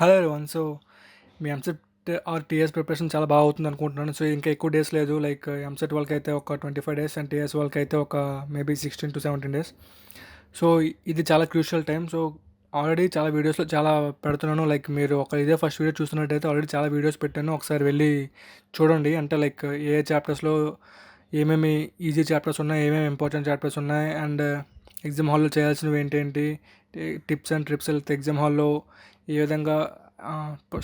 Hello everyone. So me EAMCET are TS preparation చాలా బాగా అవుతుంది అనుకుంటున్నాను. సో ఇంకా ఎక్కువ డేస్ లేదు. లైక్ ఎంసెట్ వాళ్ళకైతే ఒక 25 డేస్ అండ్ టీఎస్ వాళ్ళకైతే ఒక మేబీ 16 to 17 డేస్. సో ఇది చాలా క్రూషియల్ టైం. సో ఆల్రెడీ చాలా వీడియోస్లో చాలా పెడుతున్నాను. లైక్ మీరు ఒక ఇదే ఫస్ట్ వీడియో చూస్తున్నట్టయితే ఆల్రెడీ చాలా వీడియోస్ పెట్టాను. ఒకసారి వెళ్ళి చూడండి. అంటే లైక్ ఏ చాప్టర్స్లో ఏమేమి ఈజీ చాప్టర్స్ ఉన్నాయి, ఏమేమి ఇంపార్టెంట్ చాప్టర్స్ ఉన్నాయి, అండ్ ఎగ్జామ్ హాల్లో చేయాల్సినవి ఏంటేంటి, టిప్స్ అండ్ ట్రిప్స్ ఎగ్జామ్ హాల్లో ఏ విధంగా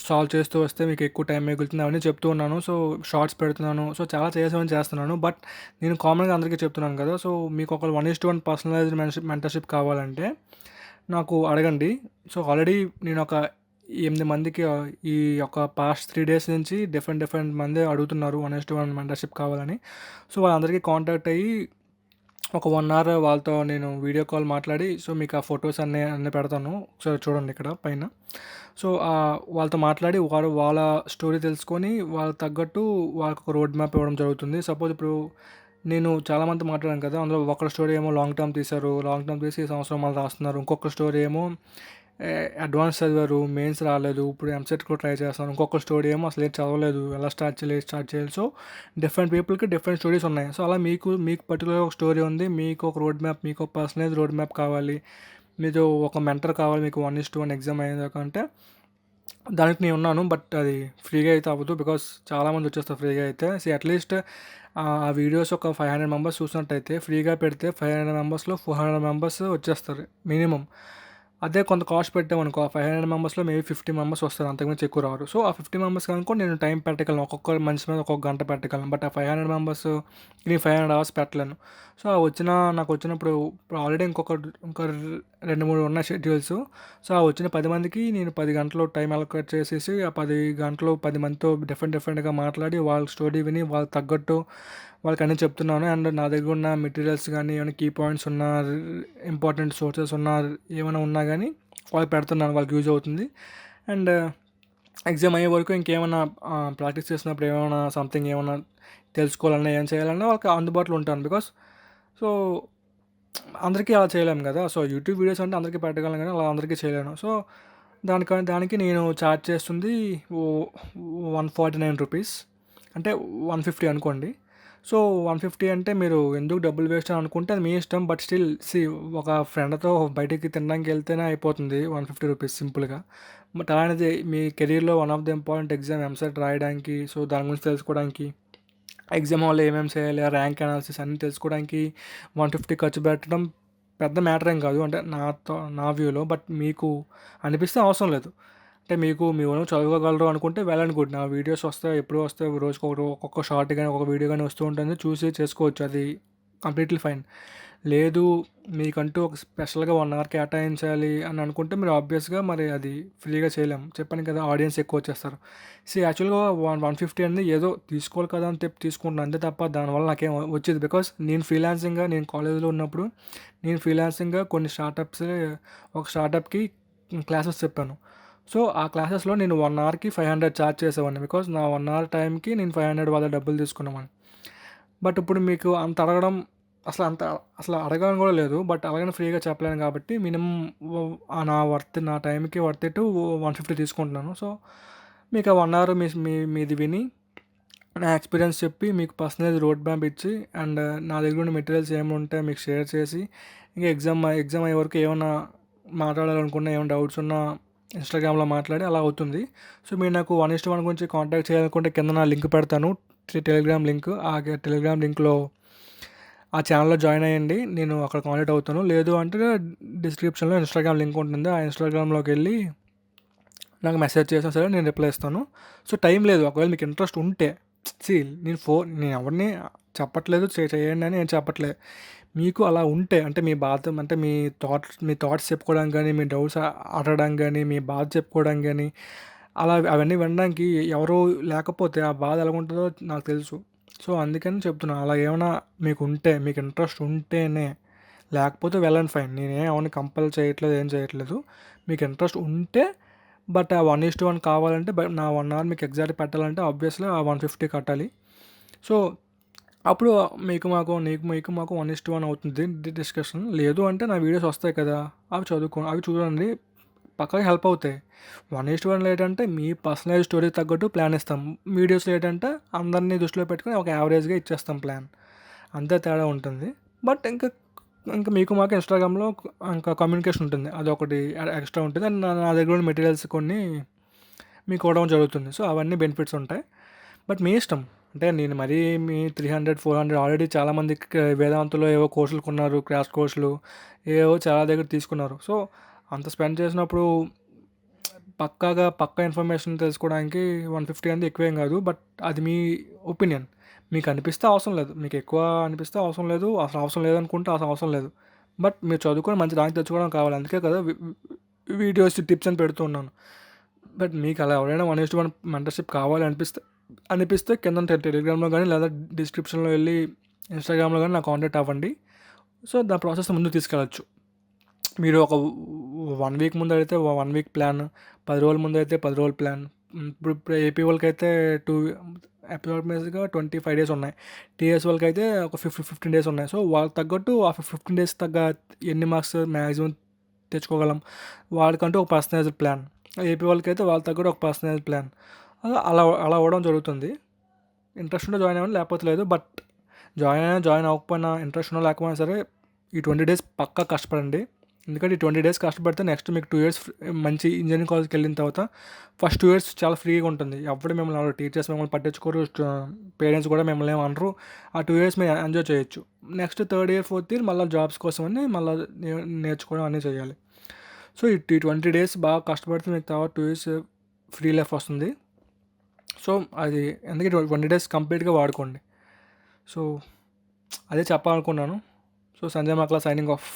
సాల్వ్ చేస్తూ వస్తే మీకు ఎక్కువ టైం మిగులుతుంది అవన్నీ చెప్తూ ఉన్నాను. సో షార్ట్స్ పెడుతున్నాను. సో చాలా చేసామని చేస్తున్నాను. బట్ నేను కామన్గా అందరికీ చెప్తున్నాను కదా. సో మీకు ఒక 1:1 పర్సనలైజ్డ్ మెంటర్షిప్ కావాలంటే నాకు అడగండి. సో ఆల్రెడీ నేను ఒక 8 మందికి ఈ యొక్క పాస్ట్ 3 డేస్ నుంచి డిఫరెంట్ డిఫరెంట్ మంది అడుగుతున్నారు 1:1 మెంటర్షిప్ కావాలని. సో వాళ్ళందరికీ కాంటాక్ట్ అయ్యి ఒక 1 అవర్ వాళ్ళతో నేను వీడియో కాల్ మాట్లాడి, సో మీకు ఆ ఫొటోస్ అన్నీ పెడతాను. ఒకసారి చూడండి ఇక్కడ పైన. సో వాళ్ళతో మాట్లాడి వాళ్ళ స్టోరీ తెలుసుకొని వాళ్ళకి తగ్గట్టు వాళ్ళకి ఒక రోడ్ మ్యాప్ ఇవ్వడం జరుగుతుంది. సపోజ్ ఇప్పుడు నేను చాలామందితో మాట్లాడాను కదా. అందులో ఒకరి స్టోరీ ఏమో లాంగ్ టర్మ్ తీశారు. లాంగ్ టర్మ్ తీసి ఈ సంవత్సరం మళ్ళీ రాస్తున్నారు. ఇంకొక స్టోరీ ఏమో అడ్వాన్స్ చదివారు, మెయిన్స్ రాలేదు, ఇప్పుడు ఎంసెట్ కూడా ట్రై చేస్తున్నారు. ఇంకొక స్టోరీ ఏమో అసలు ఏం చదవలేదు, ఎలా స్టార్ట్ చేయాలి. సో డిఫరెంట్ పీపుల్కి డిఫరెంట్ స్టోరీస్ ఉన్నాయి. సో అలా మీకు పర్టికులర్ ఒక స్టోరీ ఉంది, మీకు ఒక రోడ్ మ్యాప్, మీకు ఒక పర్సనలైజ్ రోడ్ మ్యాప్ కావాలి, మీకు ఒక మెంటర్ కావాలి, మీకు 1:1 ఎగ్జామ్ అయ్యేదాకా అంటే దానికి నేను ఉన్నాను. బట్ అది ఫ్రీగా అయితే అవ్వదు, బికాస్ చాలామంది వచ్చేస్తారు ఫ్రీగా అయితే. అట్లీస్ట్ ఆ వీడియోస్ ఒక 500 మెంబర్స్ చూసినట్టయితే ఫ్రీగా పెడితే 500 మెంబర్స్లో 400 మెంబర్స్ వచ్చేస్తారు మినిమం. అదే కొంత కాస్ట్ పెట్టామనుకో, ఆ 500 మెంబర్స్లో మేబీ 50 మెంబర్స్ వస్తారు, అంతకుమించి ఎక్కువ రారు. సో ఆ 50 మెంబర్స్ కనుక నేను టైం పెట్టగలను, ఒక్కొక్క మనిషి మీద ఒక్కొక్క గంట పెట్టగలను. బట్ ఆ 500 మెంబర్స్ నేను 500 అవర్స్ పెట్టలేను. సో నాకు వచ్చినప్పుడు ఆల్రెడీ ఇంకా 2-3 ఉన్నాయి షెడ్యూల్స్. సో ఆ వచ్చిన 10 మందికి నేను 10 గంటలు టైం అలొకేట్ చేసేసి ఆ 10 గంటలు 10 మందితో డిఫరెంట్గా మాట్లాడి వాళ్ళ స్టోరీ విని వాళ్ళకి తగ్గట్టు వాళ్ళకి అన్నీ చెప్తున్నాను. అండ్ నా దగ్గర ఉన్న మెటీరియల్స్ కానీ, ఏమైనా కీ పాయింట్స్ ఉన్న, ఇంపార్టెంట్ సోర్సెస్ ఉన్న, ఏమైనా ఉన్నా కానీ వాళ్ళకి పెడుతున్నాను, వాళ్ళకి యూజ్ అవుతుంది. అండ్ ఎగ్జామ్ అయ్యే వరకు ఇంకేమైనా ప్రాక్టీస్ చేసినప్పుడు ఏమైనా సంథింగ్ ఏమైనా తెలుసుకోవాలన్నా, ఏం చేయాలన్నా వాళ్ళకి అందుబాటులో ఉంటాను. బికాస్ సో అందరికీ అలా చేయలేము కదా. సో యూట్యూబ్ వీడియోస్ అంటే అందరికీ పెట్టగలను కానీ అలా అందరికీ చేయలేను. సో దానికి నేను ఛార్జ్ చేస్తుంది 149 రూపీస్, అంటే 150 అనుకోండి. సో 150 అంటే మీరు ఎందుకు డబ్బులు వేస్ట్ అని అనుకుంటే అది మీ ఇష్టం. బట్ స్టిల్ ఒక ఫ్రెండ్తో బయటికి తినడానికి వెళ్తేనే అయిపోతుంది 150 రూపీస్ సింపుల్గా. బట్ అలాంటిది మీ కెరీర్లో one of the important exam EAMCET రాయడానికి, సో దాని గురించి తెలుసుకోవడానికి, ఎగ్జామ్ హాల్లో ఏమేమి చేయాలి, ఆ ర్యాంక్ అనాలిసిస్ అన్నీ తెలుసుకోవడానికి 150 ఖర్చు పెట్టడం పెద్ద మ్యాటర్ ఏం కాదు, అంటే నా వ్యూలో. బట్ మీకు అనిపిస్తే అవసరం లేదు. అంటే మీకు మీ ఓన్ చదువుకోగలరు అనుకుంటే వెల్ అండ్ గుడ్. నా వీడియోస్ వస్తాయి, ఎప్పుడు వస్తాయి, రోజుకి ఒక్కొక్క షార్ట్ కానీ ఒక వీడియో కానీ వస్తూ ఉంటుంది, చూసి చేసుకోవచ్చు, అది కంప్లీట్లీ ఫైన్. లేదు మీకంటూ ఒక స్పెషల్గా 1 అవర్ కేటాయించాలి అని అనుకుంటే మీరు ఆబ్వియస్గా మరి అది ఫ్రీగా చేయలేం. చెప్పాను కదా, ఆడియన్స్ ఎక్కువ వచ్చేస్తారు. యాక్చువల్గా 150 అనేది ఏదో తీసుకోవాలి కదా అని తీసుకుంటున్నాను అంతే తప్ప దానివల్ల నాకేం వచ్చేది. బికాస్ నేను కాలేజీలో ఉన్నప్పుడు నేను ఫ్రీలాన్సింగ్గా కొన్ని ఒక స్టార్టప్కి క్లాసెస్ చెప్పాను. సో ఆ క్లాసెస్లో నేను 1 అవర్కి 500 ఛార్జ్ చేసేవాడిని, బికాస్ నా 1 అవర్ టైంకి నేను 500 వాళ్ళ డబ్బులు తీసుకున్నామని. బట్ ఇప్పుడు మీకు అంత అడగడం అసలు అడగడం కూడా లేదు. బట్ అలాగని ఫ్రీగా చెప్పలేను కాబట్టి మినిమం నా టైంకి వర్త్ ఇట్ 150 తీసుకుంటున్నాను. సో మీకు ఆ 1 అవర్ మీది విని నా ఎక్స్పీరియన్స్ చెప్పి మీకు పర్సనలైజ్ రోడ్ మ్యాప్ ఇచ్చి, అండ్ నా దగ్గర ఉన్న మెటీరియల్స్ ఏమైనా ఉంటే మీకు షేర్ చేసి, ఇంకా ఎగ్జామ్ అయ్యే వరకు ఏమైనా మాట్లాడాలనుకున్నా, ఏమైనా డౌట్స్ ఉన్నా ఇన్స్టాగ్రామ్లో మాట్లాడి అలా అవుతుంది. సో మీరు నాకు 1:1 గురించి కాంటాక్ట్ చేయాలనుకుంటే కింద నా లింక్ పెడతాను, టెలిగ్రామ్ లింక్. ఆ టెలిగ్రామ్ లింక్లో ఆ ఛానల్లో జాయిన్ అయ్యండి, నేను అక్కడ కాంటాక్ట్ అవుతాను. లేదు అంటే డిస్క్రిప్షన్లో ఇన్స్టాగ్రామ్ లింక్ ఉంటుంది, ఆ ఇన్స్టాగ్రామ్లోకి వెళ్ళి నాకు మెసేజ్ చేసినా సరే నేను రిప్లై ఇస్తాను. సో టైం లేదు, ఒకవేళ మీకు ఇంట్రెస్ట్ ఉంటే సి నేను ఎవరిని చెప్పట్లేదు చేయండి అని ఏం చెప్పట్లేదు. మీకు అలా ఉంటే, అంటే మీ బాధ, అంటే మీ థాట్స్ చెప్పుకోవడానికి కానీ, మీ డౌట్స్ అడగడానికి కానీ, మీ బాధ చెప్పుకోవడానికి కానీ, అలా అవన్నీ వినడానికి ఎవరు లేకపోతే ఆ బాధ ఎలా ఉంటుందో నాకు తెలుసు. సో అందుకని చెప్తున్నాను, అలా ఏమైనా మీకు ఉంటే, మీకు ఇంట్రెస్ట్ ఉంటేనే, లేకపోతే వెల్ అండ్ ఫైన్. నేనేం ఎవరిని కంపల్ చేయట్లేదు, ఏం చేయట్లేదు. మీకు ఇంట్రెస్ట్ ఉంటే, బట్ ఆ 1:1 కావాలంటే నా 1 అవర్ మీకు ఎగ్జాక్ట్ పెట్టాలంటే ఆబ్వియస్లీ ఆ 150 కట్టాలి. సో అప్పుడు మీకు మాకు 1:1 అవుతుంది డిస్కషన్. లేదు అంటే నా వీడియోస్ వస్తాయి కదా, అవి చూడండి. పక్కాగా హెల్ప్ అవుతాయి. 1:1 ఏంటంటే మీ పర్సనలైజ్ స్టోరీకి తగ్గట్టు ప్లాన్ ఇస్తాం. వీడియోస్‌లో ఏంటంటే అందరిని దృష్టిలో పెట్టుకొని ఒక యావరేజ్‌గా ఇచ్చేస్తాం ప్లాన్. అంతే తేడా ఉంటుంది. బట్ ఇంకా మీకు మాకు ఇన్‌స్టాగ్రామ్‌లో ఇంకా కమ్యూనికేషన్ ఉంటుంది. అదొకటి ఎక్స్ట్రా ఉంటుంది. అండ్ నా దగ్గర ఉన్న మెటీరియల్స్ కొన్ని మీకు ఇవ్వడం జరుగుతుంది. సో, అవన్నీ బెనిఫిట్స్ ఉంటాయి. బట్ మీ ఇష్టం. అంటే నేను మరీ మీ 300, 400 ఆల్రెడీ చాలామంది వేదాంతలో ఏవో కోర్సులు కొన్నారు. క్రాష్ కోర్సులు ఏవో చాలా దగ్గర తీసుకున్నారు. సో, అంత స్పెండ్ చేసినప్పుడు పక్కా ఇన్ఫర్మేషన్ తెలుసుకోవడానికి 150 అనేది ఎక్కువేం కాదు. బట్ అది మీ ఒపీనియన్. మీకు అనిపిస్తే అవసరం లేదు. మీకు ఎక్కువ అనిపిస్తే అవసరం లేదు. అసలు అవసరం లేదనుకుంటే అసలు అవసరం లేదు. బట్ మీరు చదువుకొని మంచి ర్యాంక్ తెచ్చుకోవడం కావాలి. అందుకే కదా వీడియోస్, టిప్స్ అని పెడుతూ ఉన్నాను. బట్ మీకు అలా ఎవరైనా 1:1 మెంటర్షిప్ కావాలి అనిపిస్తే కింద టెలిగ్రామ్లో కానీ లేదా డిస్క్రిప్షన్లో వెళ్ళి ఇన్స్టాగ్రామ్లో కానీ నాకు కాంటాక్ట్ అవ్వండి. సో, దాని ప్రాసెస్ ముందుకు తీసుకెళ్ళచ్చు. మీరు ఒక 1 వీక్ ముందు అయితే 1 వీక్ ప్లాన్, 10 రోజుల ముందు అయితే 10 రోజుల ప్లాన్. ఇప్పుడు ఏపీ వాళ్ళకైతే అప్రాక్సిమేట్‌గా 25 డేస్ ఉన్నాయి. టీఎస్ వాళ్ళకైతే ఒక 15 డేస్ ఉన్నాయి. సో, వాళ్ళకి తగ్గట్టు ఆ 15 డేస్ తగ్గ ఎన్ని మార్క్స్ మ్యాక్సిమం తెచ్చుకోగలం, వాళ్ళకంటూ ఒక పర్సనలైజ్డ్ ప్లాన్. ఏపీ వాళ్ళకైతే వాళ్ళకి తగ్గట్టు ఒక పర్సనలైజ్డ్ ప్లాన్. అలా అలా అవ్వడం జరుగుతుంది. ఇంట్రెస్ట్ ఉంటే జాయిన్ అవ్వండి, లేకపోతే లేదు. బట్ జాయిన్ అవ్వకపోయినా, ఇంట్రెస్ట్ ఉన్నా లేకపోయినా సరే ఈ 20 డేస్ పక్కా కష్టపడండి. ఎందుకంటే ఈ 20 డేస్ కష్టపడితే నెక్స్ట్ మీకు 2 ఇయర్స్ మంచి ఇంజనీరింగ్ కాలేజ్కి వెళ్ళిన తర్వాత ఫస్ట్ 2 ఇయర్స్ చాలా ఫ్రీగా ఉంటుంది. ఎప్పుడు మిమ్మల్ని అడగరు, టీచర్స్ మిమ్మల్ని పట్టించుకోరు, పేరెంట్స్ కూడా మిమ్మల్ని ఏమి అనరు. ఆ 2 ఇయర్స్ మీరు ఎంజాయ్ చేయొచ్చు. Next third year, fourth year మళ్ళీ జాబ్స్ కోసం అని మళ్ళీ నేర్చుకోవడం అన్నీ చేయాలి. సో, ఈ 20 డేస్ బాగా కష్టపడితే మీకు తర్వాత 2 ఇయర్స్ ఫ్రీ లైఫ్ వస్తుంది. సో, అది అందుకే 20 డేస్ కంప్లీట్గా వాడుకోండి. సో, అదే చెప్పాలనుకున్నాను. సో, సంజయ్ మాక్లా సైనింగ్ ఆఫ్.